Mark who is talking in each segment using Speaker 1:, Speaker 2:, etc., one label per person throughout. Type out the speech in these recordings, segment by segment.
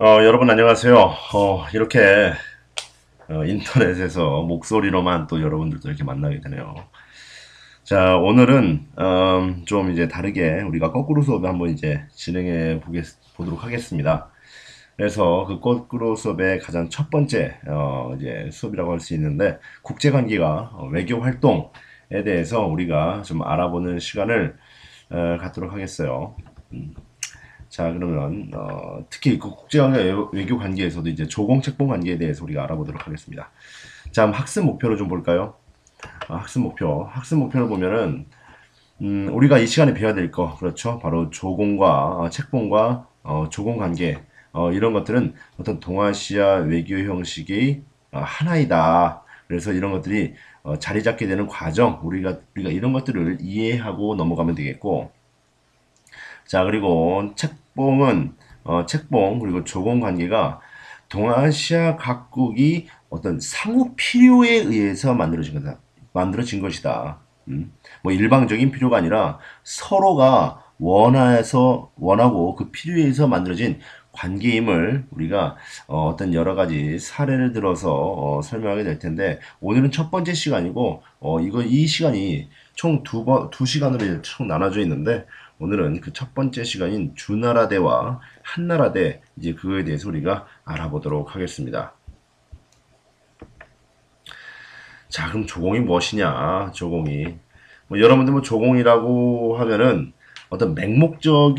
Speaker 1: 여러분 안녕하세요. 이렇게 인터넷에서 목소리로만 또 여러분들도 이렇게 만나게 되네요. 자, 오늘은 좀 이제 다르게 우리가 거꾸로 수업을 한번 이제 보도록 하겠습니다. 그래서 그 거꾸로 수업의 가장 첫 번째 이제 수업이라고 할 수 있는데 국제관계가 외교 활동에 대해서 우리가 좀 알아보는 시간을 갖도록 하겠어요. 자, 그러면 특히 그 국제관계 외교 관계에서도 이제 조공책봉 관계에 대해서 우리가 알아보도록 하겠습니다. 자, 그럼 학습 목표를 좀 볼까요? 학습 목표를 보면은 우리가 이 시간에 배워야 될 거, 그렇죠? 바로 조공과 책봉과 조공 관계 이런 것들은 어떤 동아시아 외교 형식의 하나이다. 그래서 이런 것들이 자리 잡게 되는 과정, 우리가 이런 것들을 이해하고 넘어가면 되겠고, 자, 그리고 책봉, 그리고 조공 관계가 동아시아 각국이 어떤 상호 필요에 의해서 만들어진 것이다. 뭐 일방적인 필요가 아니라 서로가 원하고 그 필요에 의해서 만들어진 관계임을 우리가 떤 여러 가지 사례를 들어서 설명하게 될 텐데 오늘은 첫 번째 시간이고 이 시간이 총 두 시간으로 총 나눠져 있는데 오늘은 그 첫 번째 시간인 주나라 대와 한나라 대 이제 그거에 대해서 우리가 알아보도록 하겠습니다. 자, 그럼 조공이 무엇이냐? 조공이 뭐 여러분들 뭐 조공이라고 하면은 어떤 맹목적으로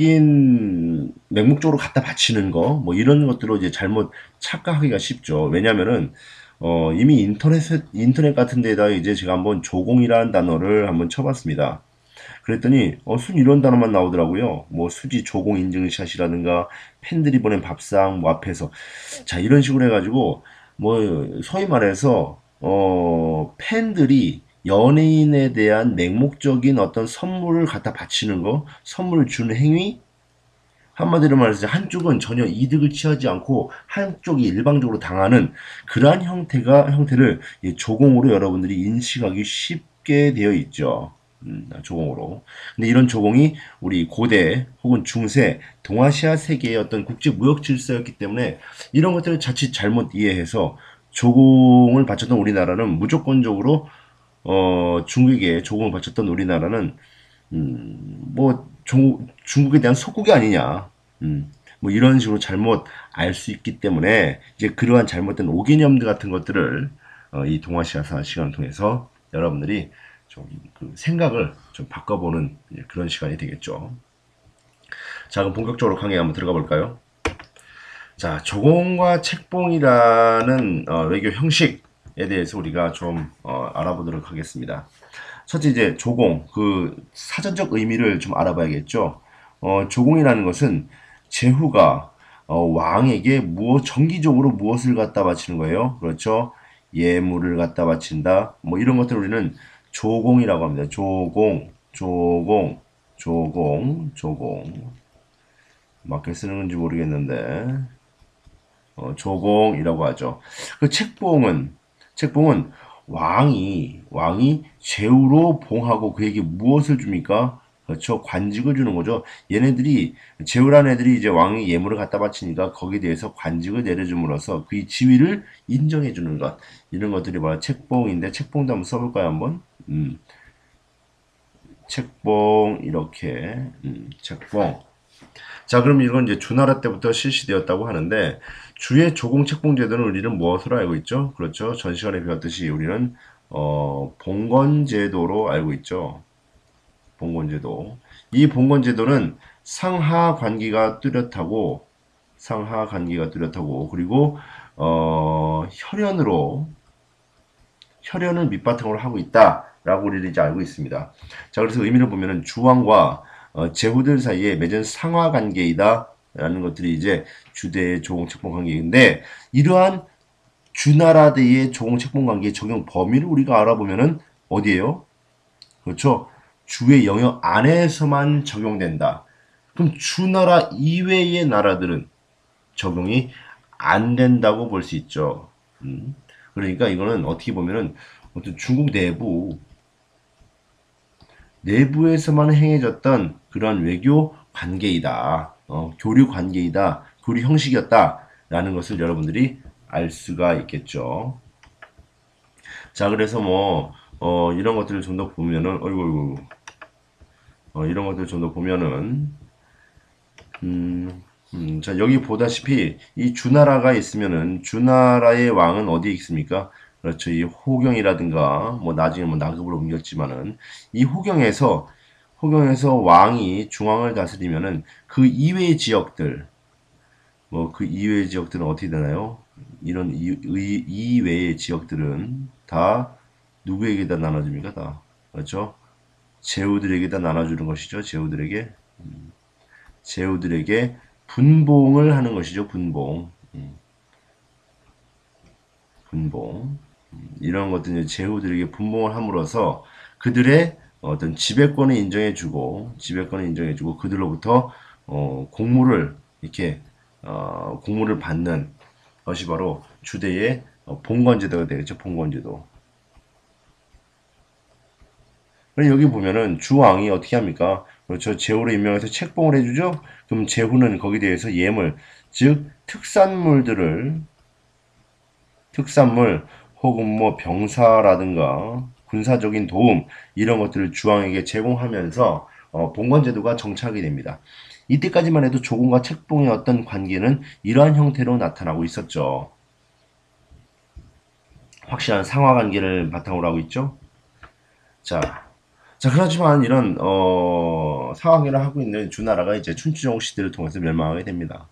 Speaker 1: 갖다 바치는 거 뭐 이런 것들로 이제 잘못 착각하기가 쉽죠. 왜냐면은 이미 인터넷 같은 데다가 이제 제가 한번 조공이라는 단어를 한번 쳐봤습니다. 그랬더니 순 이런 단어만 나오더라고요. 뭐 수지 조공 인증샷이라든가 팬들이 보낸 밥상 뭐 앞에서 자 이런 식으로 해가지고 뭐 소위 말해서 팬들이 연예인에 대한 맹목적인 어떤 선물을 갖다 바치는 거, 선물을 주는 행위, 한마디로 말해서 한쪽은 전혀 이득을 취하지 않고 한쪽이 일방적으로 당하는 그러한 형태를 조공으로 여러분들이 인식하기 쉽게 되어 있죠. 조공으로. 근데 이런 조공이 우리 고대 혹은 중세 동아시아 세계의 어떤 국제 무역 질서였기 때문에 이런 것들을 자칫 잘못 이해해서 조공을 바쳤던 우리나라는 무조건적으로 중국에 조공을 바쳤던 우리나라는 뭐 중국에 대한 속국이 아니냐. 뭐 이런 식으로 잘못 알 수 있기 때문에 이제 그러한 잘못된 오개념들 같은 것들을 이 동아시아사 시간을 통해서 여러분들이 좀 그 생각을 좀 바꿔보는 그런 시간이 되겠죠. 자, 그럼 본격적으로 강의 한번 들어가 볼까요? 자, 조공과 책봉이라는 외교 형식에 대해서 우리가 좀 알아보도록 하겠습니다. 첫째 이제 조공, 그 사전적 의미를 좀 알아봐야겠죠. 조공이라는 것은 제후가 왕에게 정기적으로 무엇을 갖다 바치는 거예요? 그렇죠? 예물을 갖다 바친다. 뭐 이런 것들 우리는 조공이라고 합니다. 조공. 맞게 쓰는 건지 모르겠는데 조공이라고 하죠. 그 책봉은 왕이 제후로 봉하고 그에게 무엇을 줍니까? 그렇죠. 관직을 주는 거죠. 제후라는 애들이 이제 왕이 예물을 갖다 바치니까 거기에 대해서 관직을 내려줌으로써 그의 지위를 인정해 주는 것. 이런 것들이 바로 책봉인데 책봉도 한번 써볼까요, 한번? 책봉, 이렇게. 책봉. 자, 그럼 이건 이제 주나라 때부터 실시되었다고 하는데 주의 조공책봉제도는 우리는 무엇으로 알고 있죠? 그렇죠. 전 시간에 배웠듯이 우리는 봉건제도로 알고 있죠. 봉건제도. 이 봉건제도는 상하 관계가 뚜렷하고 그리고 혈연을 밑바탕으로 하고 있다라고 우리는 이제 알고 있습니다. 자, 그래서 의미를 보면은 주왕과 제후들 사이에 맺은 상하 관계이다. 라는 것들이 이제 주대의 조공책봉 관계인데 이러한 주나라대의 조공책봉 관계의 적용 범위를 우리가 알아보면은 어디에요? 그렇죠? 주의 영역 안에서만 적용된다. 그럼 주나라 이외의 나라들은 적용이 안 된다고 볼 수 있죠. 그러니까 이거는 어떻게 보면은 어떤 중국 내부에서만 행해졌던 그런 외교 관계이다. 교류 관계이다. 교류 형식이었다. 라는 것을 여러분들이 알 수가 있겠죠. 자, 그래서 뭐, 이런 것들을 좀 더 보면은, 어이구, 이런 것들을 좀 더 보면은, 자, 여기 보다시피, 이 주나라가 있으면은, 주나라의 왕은 어디에 있습니까? 그렇죠. 이 호경이라든가, 뭐, 나중에 뭐, 나급으로 옮겼지만은, 이 호경에서 왕이 중앙을 다스리면은, 그 이외의 지역들, 뭐, 그 이외의 지역들은 어떻게 되나요? 이런 이외의 지역들은 다 누구에게다 나눠줍니까? 다. 그렇죠? 제후들에게 다 나눠주는 것이죠. 제후들에게 분봉을 하는 것이죠. 분봉. 이런 것들은 제후들에게 분봉을 함으로써 그들의 어떤 지배권을 인정해주고 그들로부터 공물을 이렇게 공물을 받는 것이 바로 주대의 봉건제도가 되겠죠. 봉건제도. 그럼 여기 보면은 주왕이 어떻게 합니까? 그렇죠. 제후를 임명해서 책봉을 해주죠. 그럼 제후는 거기에 대해서 예물, 즉 특산물 혹은 뭐 병사라든가 군사적인 도움 이런 것들을 주왕에게 제공하면서 봉건제도가 정착이 됩니다. 이때까지만 해도 조공과 책봉의 어떤 관계는 이러한 형태로 나타나고 있었죠. 확실한 상하 관계를 바탕으로 하고 있죠. 자, 그렇지만 이런 상황을 하고 있는 주나라가 이제 춘추전국 시대를 통해서 멸망하게 됩니다.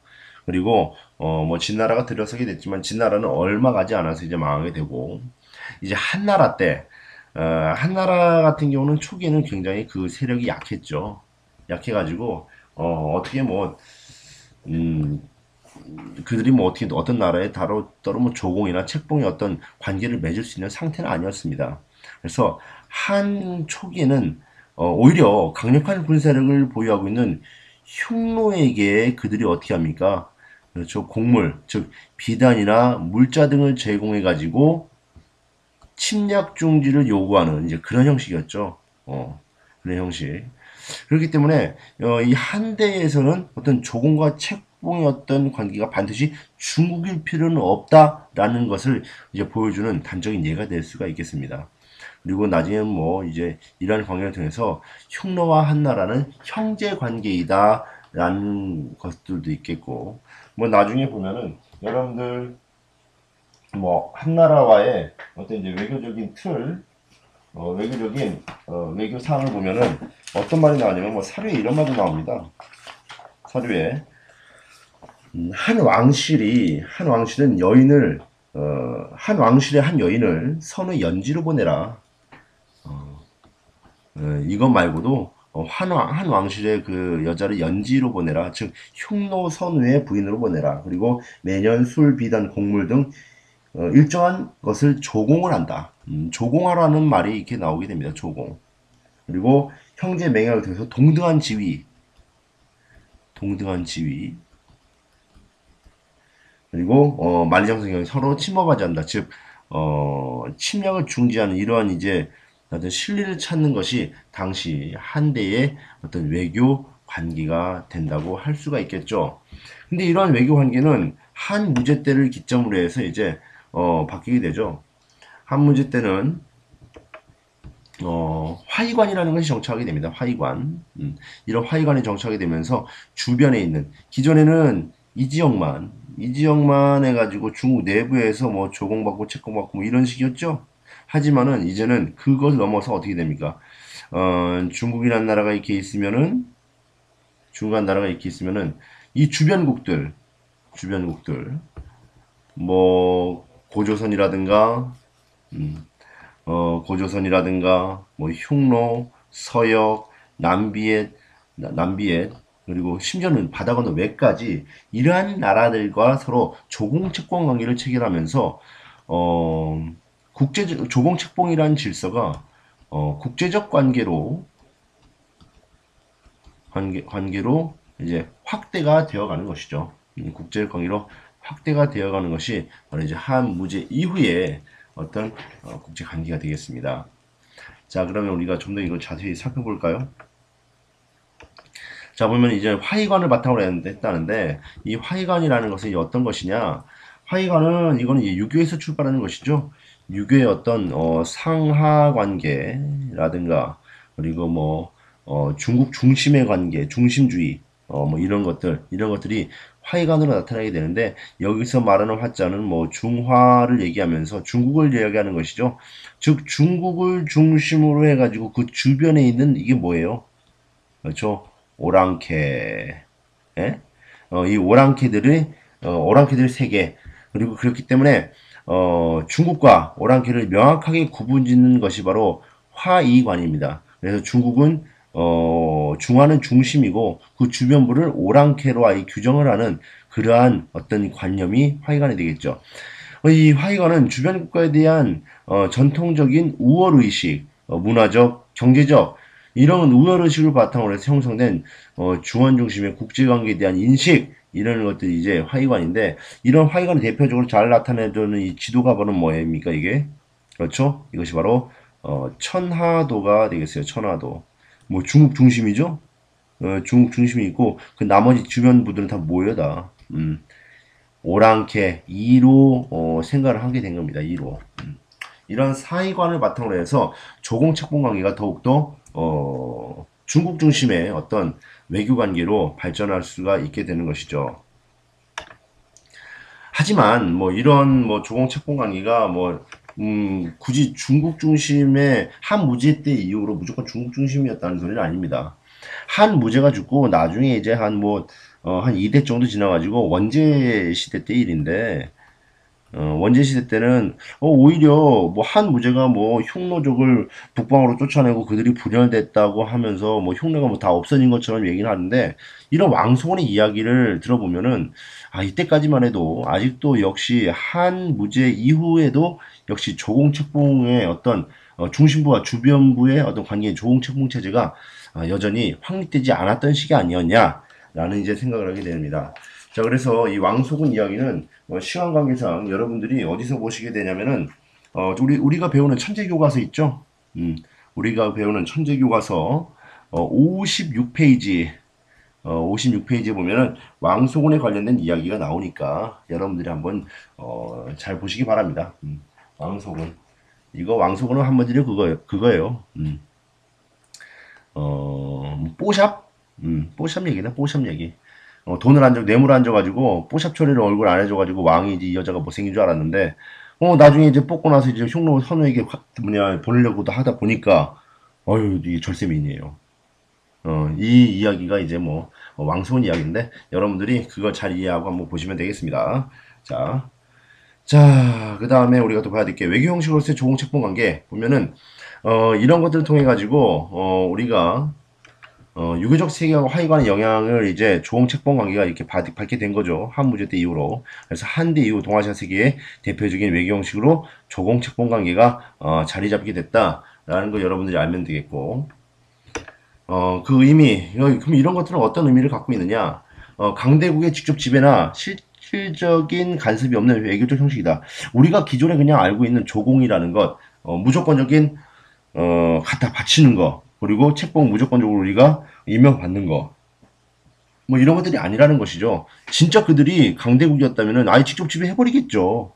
Speaker 1: 그리고 뭐 진나라가 들어서게 됐지만 진나라는 얼마 가지 않아서 이제 망하게 되고 이제 한나라 때 한나라 같은 경우는 초기에는 굉장히 그 세력이 약했죠. 약해가지고 어떻게 뭐 음, 그들이 뭐 어떻게 어떤 나라에 따로 뭐 조공이나 책봉의 어떤 관계를 맺을 수 있는 상태는 아니었습니다. 그래서 한 초기에는 오히려 강력한 군사력을 보유하고 있는 흉노에게 그들이 어떻게 합니까? 그렇죠. 곡물, 즉 비단이나 물자 등을 제공해 가지고 침략 중지를 요구하는 이제 그런 형식이었죠. 그런 형식. 그렇기 때문에 이 한대에서는 어떤 조공과 책봉의 어떤 관계가 반드시 중국일 필요는 없다라는 것을 이제 보여주는 단적인 예가 될 수가 있겠습니다. 그리고 나중에는 뭐 이제 이러한 관계를 통해서 흉노와 한나라는 형제 관계이다라는 것들도 있겠고 뭐 나중에 보면은 여러분들 뭐 한나라와의 어떤 이제 외교적인 틀 외교 사항을 보면은 어떤 말이 나오냐면 뭐 사료에 이런 말도 나옵니다. 사료에 한 왕실은 여인을 한 왕실의 한 여인을 선의 연지로 보내라. 이것 말고도 한 왕실의 그 여자를 연지로 보내라. 즉 흉노 선우의 부인으로 보내라. 그리고 매년 술, 비단, 곡물 등 일정한 것을 조공을 한다. 조공하라는 말이 이렇게 나오게 됩니다. 조공. 그리고 형제 맹약을 통해서 동등한 지위. 그리고 만리장성경이 서로 침범하지 않는다. 즉 침략을 중지하는 이러한 이제 어떤 실리를 찾는 것이 당시 한대의 어떤 외교 관계가 된다고 할 수가 있겠죠. 근데 이러한 외교 관계는 한 무제 때를 기점으로 해서 이제 바뀌게 되죠. 한 무제 때는 화의관이라는 것이 정착하게 됩니다. 화의관. 이런 화의관이 정착하게 되면서 주변에 있는 기존에는 이 지역만 해가지고 중국 내부에서 뭐 조공받고 채공받고 뭐 이런 식이었죠. 하지만은 이제는 그것을 넘어서 어떻게 됩니까? 중국이라는 나라가 이렇게 있으면은 이 주변국들 뭐 고조선이라든가 뭐 흉노, 서역, 남비엣 그리고 심지어는 바다 건너 외까지 이러한 나라들과 서로 조공책공 관계를 체결하면서 국제적 조공책봉이라는 질서가 국제적 관계로 이제 확대가 되어가는 것이죠. 국제적 관계로 확대가 되어가는 것이 바로 이제 한무제 이후에 어떤 국제 관계가 되겠습니다. 자, 그러면 우리가 좀 더 이걸 자세히 살펴볼까요? 자, 보면 이제 화의관을 바탕으로 했다는데, 이 화의관이라는 것은 어떤 것이냐? 화의관은 이거는 이제 유교에서 출발하는 것이죠. 유교의 어떤 상하 관계라든가 그리고 뭐 중국 중심의 관계, 중심주의 뭐 이런 것들이 화의관으로 나타나게 되는데 여기서 말하는 화자는 뭐 중화를 얘기하면서 중국을 이야기하는 것이죠. 즉 중국을 중심으로 해가지고 그 주변에 있는 이게 뭐예요? 그렇죠? 오랑캐. 예? 이 오랑캐들의 세계. 그리고 그렇기 때문에, 중국과 오랑캐를 명확하게 구분짓는 것이 바로 화이관입니다. 그래서 중국은, 중화는 중심이고 그 주변부를 오랑캐로 아예 규정을 하는 그러한 어떤 관념이 화이관이 되겠죠. 이 화이관은 주변 국가에 대한 전통적인 우월의식, 문화적, 경제적 이런 우월의식을 바탕으로 해서 형성된 중원 중심의 국제관계에 대한 인식 이런 것들이 이제 화이관인데 이런 화이관을 대표적으로 잘 나타내주는 이 지도가 바로 뭐입니까 이게? 그렇죠? 이것이 바로 천하도가 되겠어요. 천하도. 뭐 중국 중심이죠? 중국 중심이 있고 그 나머지 주변 부들은 다 모여다. 오랑캐 2로 생각을 하게 된 겁니다. 2로. 이런 사이관을 바탕으로 해서 조공책봉 관계가 더욱더 중국 중심의 어떤 외교 관계로 발전할 수가 있게 되는 것이죠. 하지만 뭐 이런 뭐 조공책봉 관계가 뭐 굳이 중국 중심의 한 무제 때 이후로 무조건 중국 중심이었다는 소리는 아닙니다. 한 무제가 죽고 나중에 이제 한 2대 정도 지나가지고 원제 시대 때 일인데 원제 시대 때는 오히려 뭐 한 무제가 뭐 흉노족을 북방으로 쫓아내고 그들이 분열됐다고 하면서 뭐 흉내가 뭐 다 없어진 것처럼 얘기를 하는데 이런 왕손의 이야기를 들어보면은 아 이때까지만 해도 아직도 역시 한 무제 이후에도 역시 조공책봉의 어떤 중심부와 주변부의 어떤 관계의 조공책봉 체제가 여전히 확립되지 않았던 시기 아니었냐라는 이제 생각을 하게 됩니다. 자, 그래서 이 왕소군 이야기는 시간 관계상 여러분들이 어디서 보시게 되냐면은 우리가 배우는 천재교과서 있죠? 우리가 배우는 천재교과서 56페이지 56페이지에 보면은 왕소군에 관련된 이야기가 나오니까 여러분들이 한번 잘 보시기 바랍니다. 왕소군 이거 왕소군은 한마디로 그거예요. 뽀샵 뽀샵 얘기네 뽀샵 얘기. 돈을 안 줘, 뇌물 안 줘가지고, 뽀샵 처리를 얼굴 안 해줘가지고, 왕이 이제 이 여자가 못생긴 줄 알았는데, 나중에 이제 뽑고 나서 이제 흉노 선우에게 보내려고도 하다 보니까, 어휴, 이게 절세미인이에요. 이 이야기가 이제 뭐, 왕소원 이야기인데, 여러분들이 그걸 잘 이해하고 한번 보시면 되겠습니다. 자, 그 다음에 우리가 또 봐야 될 게, 외교 형식으로서의 조공책봉 관계, 보면은, 이런 것들을 통해 가지고, 우리가, 유교적 세계하고 하이관의 영향을 이제 조홍책봉 관계가 이렇게 받게 된 거죠. 한무제 때 이후로. 그래서 한대 이후 동아시아 세계의 대표적인 외교 형식으로 조공책봉 관계가 자리 잡게 됐다라는 거 여러분들이 알면 되겠고. 그 의미, 그럼 이런 것들은 어떤 의미를 갖고 있느냐? 강대국의 직접 지배나 실질적인 간섭이 없는 외교적 형식이다. 우리가 기존에 그냥 알고 있는 조공이라는 것, 무조건적인 갖다 바치는 거, 그리고 책봉 무조건적으로 우리가 임명받는 거. 뭐 이런 것들이 아니라는 것이죠. 진짜 그들이 강대국이었다면은 아예 직접 지배해버리겠죠.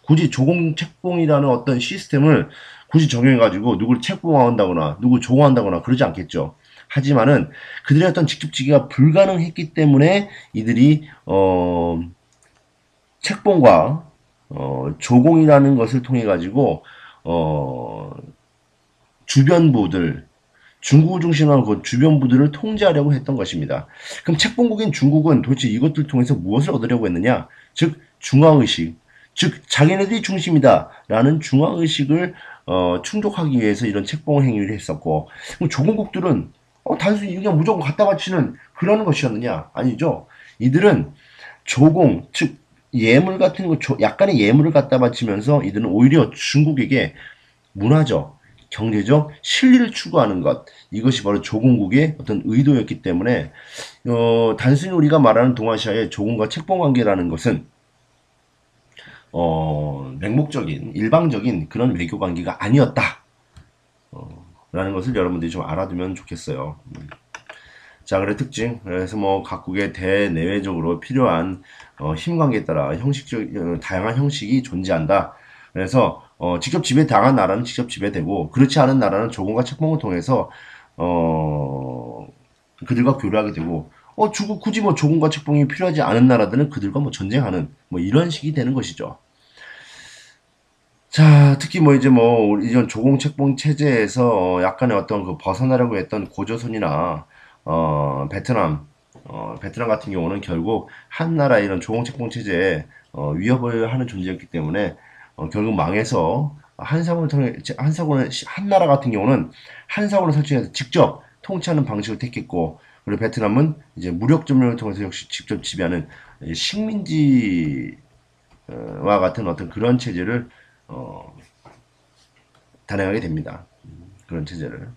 Speaker 1: 굳이 조공 책봉이라는 어떤 시스템을 굳이 적용해가지고 누구를 책봉한다거나 누구 조공한다거나 그러지 않겠죠. 하지만은 그들의 어떤 직접 지배가 불가능했기 때문에 이들이 책봉과 조공이라는 것을 통해 가지고 주변부들 중국을 중심으로 그 주변부들을 통제하려고 했던 것입니다. 그럼 책봉국인 중국은 도대체 이것들 통해서 무엇을 얻으려고 했느냐? 즉 중화의식, 즉 자기네들이 중심이다라는 중화의식을 충족하기 위해서 이런 책봉 행위를 했었고, 그럼 조공국들은 단순히 그냥 무조건 갖다 바치는 그러는 것이었느냐? 아니죠. 이들은 조공, 즉 예물 같은 거, 약간의 예물을 갖다 바치면서 이들은 오히려 중국에게 문화적, 경제적 실리를 추구하는 것 이것이 바로 조공국의 어떤 의도였기 때문에 단순히 우리가 말하는 동아시아의 조공과 책봉 관계라는 것은 맹목적인 일방적인 그런 외교 관계가 아니었다 라는 것을 여러분들이 좀 알아두면 좋겠어요. 자, 그래 특징. 그래서 뭐 각국의 대내외적으로 필요한 힘 관계에 따라 다양한 형식이 존재한다. 그래서 직접 지배당한 나라는 직접 지배되고 그렇지 않은 나라는 조공과 책봉을 통해서 어, 그들과 교류하게 되고 굳이 뭐 조공과 책봉이 필요하지 않은 나라들은 그들과 뭐 전쟁하는 뭐 이런 식이 되는 것이죠. 자, 특히 뭐 이제 뭐 이전 조공책봉 체제에서 약간의 어떤 그 벗어나려고 했던 고조선이나 베트남 같은 경우는 결국 한 나라의 이런 조공책봉 체제에 위협을 하는 존재였기 때문에 결국 망해서 한사군을 통해 한사군을 한 나라 같은 경우는 한사군을 설정해서 직접 통치하는 방식을 택했고 그리고 베트남은 이제 무력 점령을 통해서 역시 직접 지배하는 식민지와 같은 어떤 그런 체제를 어, 단행하게 됩니다. 그런 체제를.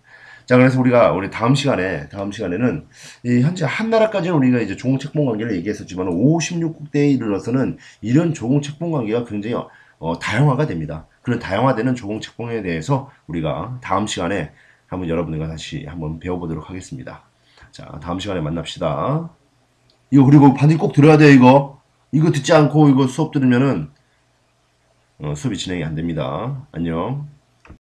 Speaker 1: 자, 그래서 우리 다음 시간에는 이 현재 한나라까지는 우리가 이제 조공책봉 관계를 얘기했었지만 56국대에 이르러서는 이런 조공책봉 관계가 굉장히 다양화가 됩니다. 그런 다양화되는 조공책봉에 대해서 우리가 다음 시간에 한번 여러분들과 다시 한번 배워보도록 하겠습니다. 자, 다음 시간에 만납시다. 이거 그리고 반드시 꼭 들어야 돼, 이거. 이거 듣지 않고 이거 수업 들으면은 수업이 진행이 안 됩니다. 안녕.